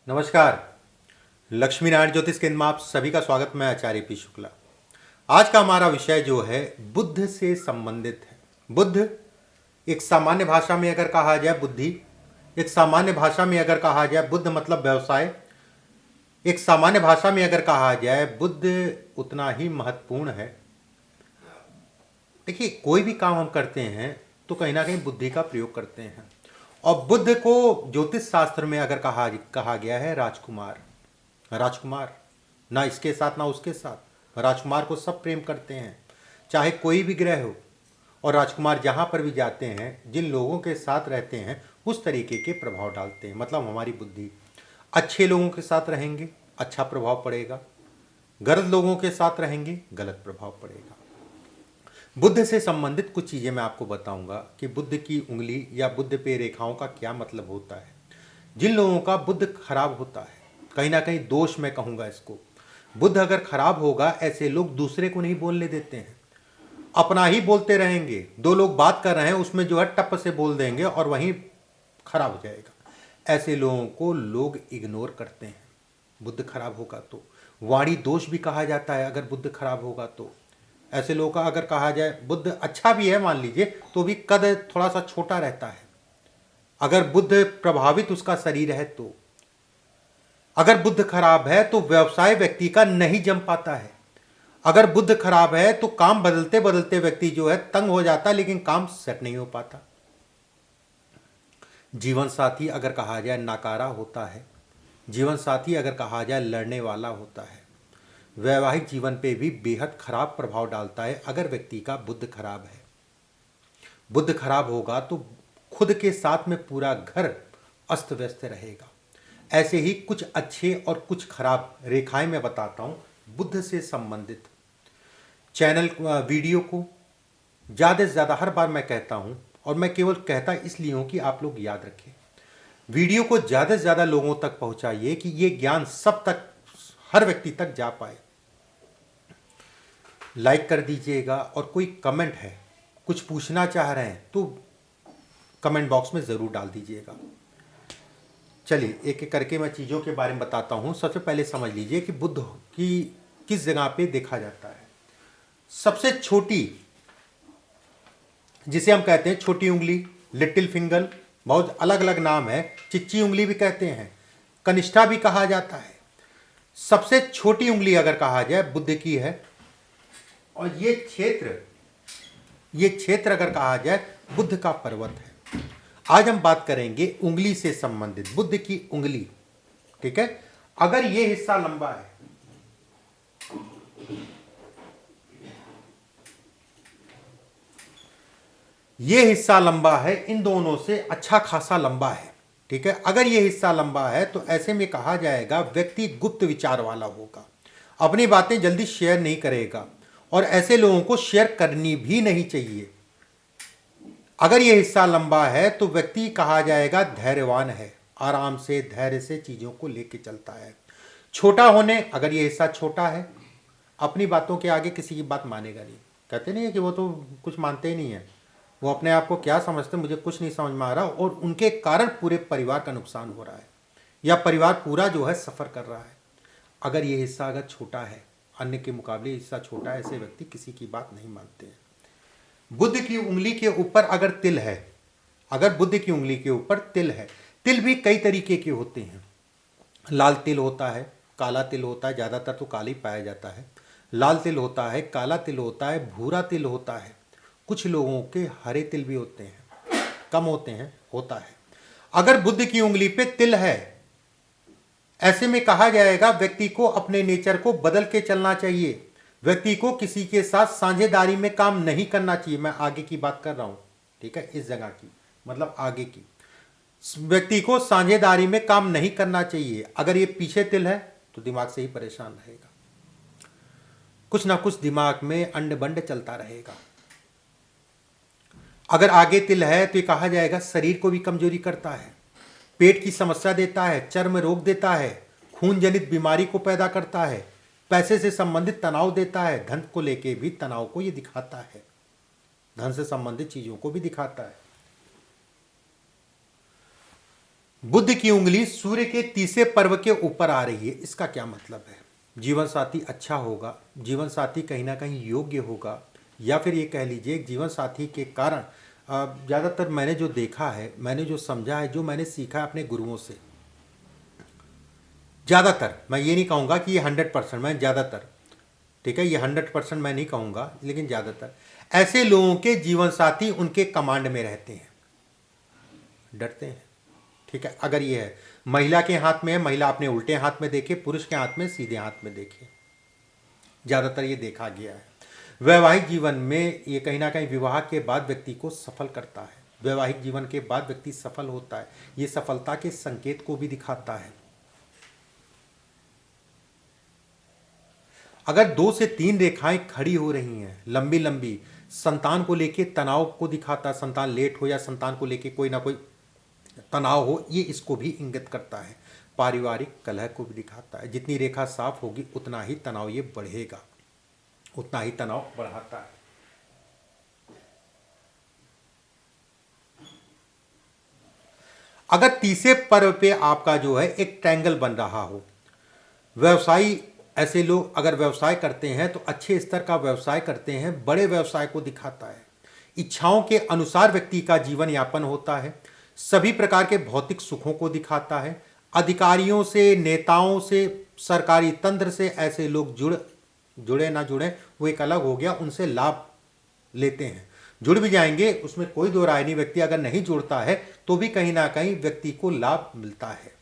नमस्कार। लक्ष्मी नारायण ज्योतिष केंद्र में आप सभी का स्वागत। मैं आचार्य पी शुक्ला। आज का हमारा विषय जो है बुद्ध से संबंधित है। बुद्ध एक सामान्य भाषा में अगर कहा जाए बुद्धि, एक सामान्य भाषा में अगर कहा जाए बुद्ध मतलब व्यवसाय, एक सामान्य भाषा में अगर कहा जाए बुद्ध उतना ही महत्वपूर्ण है। देखिए, कोई भी काम हम करते हैं तो कहीं ना कहीं बुद्धि का प्रयोग करते हैं। और बुद्ध को ज्योतिष शास्त्र में अगर कहा गया है राजकुमार। राजकुमार ना इसके साथ ना उसके साथ, राजकुमार को सब प्रेम करते हैं, चाहे कोई भी ग्रह हो। और राजकुमार जहाँ पर भी जाते हैं, जिन लोगों के साथ रहते हैं उस तरीके के प्रभाव डालते हैं। मतलब हमारी बुद्धि, अच्छे लोगों के साथ रहेंगे अच्छा प्रभाव पड़ेगा, गलत लोगों के साथ रहेंगे गलत प्रभाव पड़ेगा। बुद्ध से संबंधित कुछ चीज़ें मैं आपको बताऊंगा कि बुद्ध की उंगली या बुद्ध पे रेखाओं का क्या मतलब होता है। जिन लोगों का बुद्ध खराब होता है, कहीं ना कहीं दोष मैं कहूँगा इसको, बुद्ध अगर खराब होगा ऐसे लोग दूसरे को नहीं बोलने देते हैं, अपना ही बोलते रहेंगे। दो लोग बात कर रहे हैं उसमें जो है टप से बोल देंगे और वहीं खराब हो जाएगा। ऐसे लोगों को लोग इग्नोर करते हैं बुद्ध खराब होगा तो। वाणी दोष भी कहा जाता है अगर बुद्ध खराब होगा तो। ऐसे लोगों का अगर कहा जाए बुद्ध अच्छा भी है मान लीजिए तो भी कद थोड़ा सा छोटा रहता है। अगर बुद्ध प्रभावित उसका शरीर है तो, अगर बुद्ध खराब है तो व्यवसाय व्यक्ति का नहीं जम पाता है। अगर बुद्ध खराब है तो काम बदलते बदलते व्यक्ति जो है तंग हो जाता है, लेकिन काम सेट नहीं हो पाता। जीवन साथी अगर कहा जाए नाकारा होता है, जीवन साथी अगर कहा जाए लड़ने वाला होता है, वैवाहिक जीवन पे भी बेहद खराब प्रभाव डालता है अगर व्यक्ति का बुद्ध खराब है। बुद्ध खराब होगा तो खुद के साथ में पूरा घर अस्त व्यस्त रहेगा। ऐसे ही कुछ अच्छे और कुछ खराब रेखाएं मैं बताता हूं बुद्ध से संबंधित। चैनल वीडियो को ज़्यादा से ज़्यादा, हर बार मैं कहता हूं और मैं केवल कहता इसलिए हूं कि आप लोग याद रखें, वीडियो को ज़्यादा से ज़्यादा लोगों तक पहुंचाइए कि ये ज्ञान सब तक, हर व्यक्ति तक जा पाए। लाइक कर दीजिएगा और कोई कमेंट है, कुछ पूछना चाह रहे हैं तो कमेंट बॉक्स में ज़रूर डाल दीजिएगा। चलिए एक एक करके मैं चीज़ों के बारे में बताता हूँ। सबसे पहले समझ लीजिए कि बुद्ध की किस जगह पे देखा जाता है। सबसे छोटी, जिसे हम कहते हैं छोटी उंगली, लिटिल फिंगर, बहुत अलग अलग नाम है, चिच्ची उंगली भी कहते हैं, कनिष्ठा भी कहा जाता है। सबसे छोटी उंगली अगर कहा जाए बुद्ध की है। और ये क्षेत्र अगर कहा जाए बुद्ध का पर्वत है। आज हम बात करेंगे उंगली से संबंधित, बुद्ध की उंगली। ठीक है, अगर ये हिस्सा लंबा है, ये हिस्सा लंबा है, इन दोनों से अच्छा खासा लंबा है। ठीक है, अगर ये हिस्सा लंबा है तो ऐसे में कहा जाएगा व्यक्ति गुप्त विचार वाला होगा, अपनी बातें जल्दी शेयर नहीं करेगा और ऐसे लोगों को शेयर करनी भी नहीं चाहिए। अगर ये हिस्सा लंबा है तो व्यक्ति कहा जाएगा धैर्यवान है, आराम से धैर्य से चीज़ों को लेके चलता है। छोटा होने, अगर ये हिस्सा छोटा है, अपनी बातों के आगे किसी की बात मानेगा नहीं। कहते नहीं है कि वो तो कुछ मानते ही नहीं है, वो अपने आप को क्या समझते, मुझे कुछ नहीं समझ में आ रहा, और उनके कारण पूरे परिवार का नुकसान हो रहा है या परिवार पूरा जो है सफ़र कर रहा है। अगर ये हिस्सा अगर छोटा है, अन्य के मुकाबले हिस्सा छोटा है, ऐसे व्यक्ति किसी की बात नहीं मानते हैं। बुद्ध की उंगली के ऊपर अगर तिल है, अगर बुद्ध की उंगली के ऊपर तिल है, तिल भी कई तरीके के होते हैं। लाल तिल होता है, काला तिल होता है, ज़्यादातर तो काला ही पाया जाता है। लाल तिल होता है, काला तिल होता है, भूरा तिल होता है, कुछ लोगों के हरे तिल भी होते हैं, कम होते हैं, होता है। अगर बुद्ध की उंगली पे तिल है, ऐसे में कहा जाएगा व्यक्ति को अपने नेचर को बदल के चलना चाहिए। व्यक्ति को किसी के साथ साझेदारी में काम नहीं करना चाहिए। मैं आगे की बात कर रहा हूं, ठीक है, इस जगह की, मतलब आगे की। व्यक्ति को साझेदारी में काम नहीं करना चाहिए। अगर ये पीछे तिल है तो दिमाग से ही परेशान रहेगा, कुछ ना कुछ दिमाग में अंड बंड चलता रहेगा। अगर आगे तिल है तो ये कहा जाएगा शरीर को भी कमजोरी करता है, पेट की समस्या देता है, चर्म रोग देता है, खून जनित बीमारी को पैदा करता है, पैसे से संबंधित तनाव देता है, धन को लेके भी तनाव को ये दिखाता है, धन से संबंधित चीज़ों को भी दिखाता है। बुध की उंगली सूर्य के तीसरे पर्व के ऊपर आ रही है, इसका क्या मतलब है? जीवन साथी अच्छा होगा, जीवन साथी कहीं ना कहीं योग्य होगा, या फिर ये कह लीजिए जीवन साथी के कारण ज़्यादातर मैंने जो देखा है, मैंने जो समझा है, जो मैंने सीखा है अपने गुरुओं से, ज़्यादातर, मैं ये नहीं कहूँगा कि ये 100%, मैं ज़्यादातर, ठीक है, ये 100% मैं नहीं कहूँगा, लेकिन ज़्यादातर ऐसे लोगों के जीवन साथी उनके कमांड में रहते हैं, डरते हैं। ठीक है, अगर ये है महिला के हाथ में है, महिला अपने उल्टे हाथ में देखे, पुरुष के हाथ में सीधे हाथ में देखे, ज़्यादातर ये देखा गया है। वैवाहिक जीवन में ये कहीं ना कहीं विवाह के बाद व्यक्ति को सफल करता है, वैवाहिक जीवन के बाद व्यक्ति सफल होता है, ये सफलता के संकेत को भी दिखाता है। अगर 2 से 3 रेखाएं खड़ी हो रही हैं लंबी लंबी, संतान को लेके तनाव को दिखाता है, संतान लेट हो या संतान को लेके कोई ना कोई तनाव हो, ये इसको भी इंगित करता है। पारिवारिक कलह को भी दिखाता है। जितनी रेखा साफ होगी उतना ही तनाव ये बढ़ेगा, उतना ही तनाव बढ़ाता है। अगर तीसरे पर्व पे आपका जो है एक ट्रायंगल बन रहा हो, व्यवसायी, ऐसे लोग अगर व्यवसाय करते हैं तो अच्छे स्तर का व्यवसाय करते हैं, बड़े व्यवसाय को दिखाता है। इच्छाओं के अनुसार व्यक्ति का जीवन यापन होता है, सभी प्रकार के भौतिक सुखों को दिखाता है। अधिकारियों से, नेताओं से, सरकारी तंत्र से ऐसे लोग जुड़े ना जुड़े वो एक अलग हो गया, उनसे लाभ लेते हैं। जुड़ भी जाएंगे, उसमें कोई दो राय नहीं। व्यक्ति अगर नहीं जुड़ता है तो भी कहीं ना कहीं व्यक्ति को लाभ मिलता है।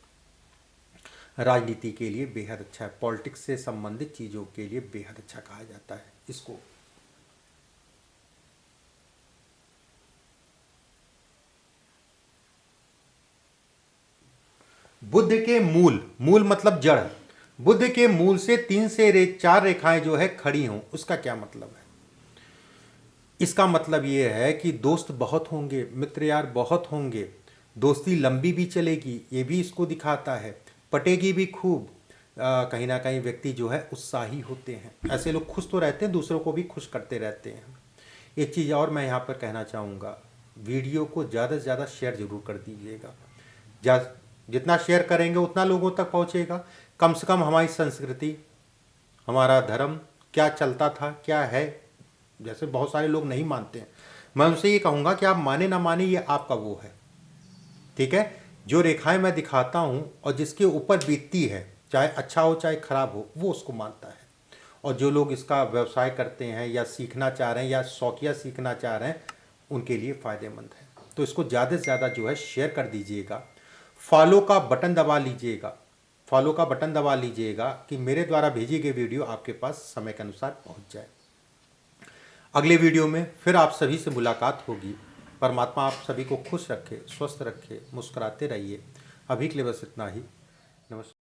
राजनीति के लिए बेहद अच्छा है, पॉलिटिक्स से संबंधित चीज़ों के लिए बेहद अच्छा कहा जाता है इसको। बुध के मूल, मूल मतलब जड़, बुध के मूल से 3 से 4 रेखाएं जो है खड़ी हों, उसका क्या मतलब है? इसका मतलब ये है कि दोस्त बहुत होंगे, मित्र यार बहुत होंगे, दोस्ती लंबी भी चलेगी, ये भी इसको दिखाता है, पटेगी भी खूब। कहीं ना कहीं व्यक्ति जो है उत्साही होते हैं, ऐसे लोग खुश तो रहते हैं, दूसरों को भी खुश करते रहते हैं। एक चीज़ और मैं यहाँ पर कहना चाहूँगा, वीडियो को ज़्यादा से ज़्यादा शेयर ज़रूर कर दीजिएगा। जितना शेयर करेंगे उतना लोगों तक पहुँचेगा। कम से कम हमारी संस्कृति, हमारा धर्म क्या चलता था, क्या है, जैसे बहुत सारे लोग नहीं मानते हैं, मैं उनसे ये कहूँगा कि आप माने ना माने, ये आपका वो है, ठीक है। जो रेखाएं मैं दिखाता हूँ और जिसके ऊपर बीतती है, चाहे अच्छा हो चाहे खराब हो, वो उसको मानता है। और जो लोग इसका व्यवसाय करते हैं या सीखना चाह रहे हैं या शौकिया सीखना चाह रहे हैं, उनके लिए फ़ायदेमंद है। तो इसको ज़्यादा से ज़्यादा जो है शेयर कर दीजिएगा। फॉलो का बटन दबा लीजिएगा, फॉलो का बटन दबा लीजिएगा कि मेरे द्वारा भेजी गई वीडियो आपके पास समय के अनुसार पहुँच जाए। अगले वीडियो में फिर आप सभी से मुलाकात होगी। परमात्मा आप सभी को खुश रखे, स्वस्थ रखे, मुस्कुराते रहिए। अभी के लिए बस इतना ही। नमस्कार।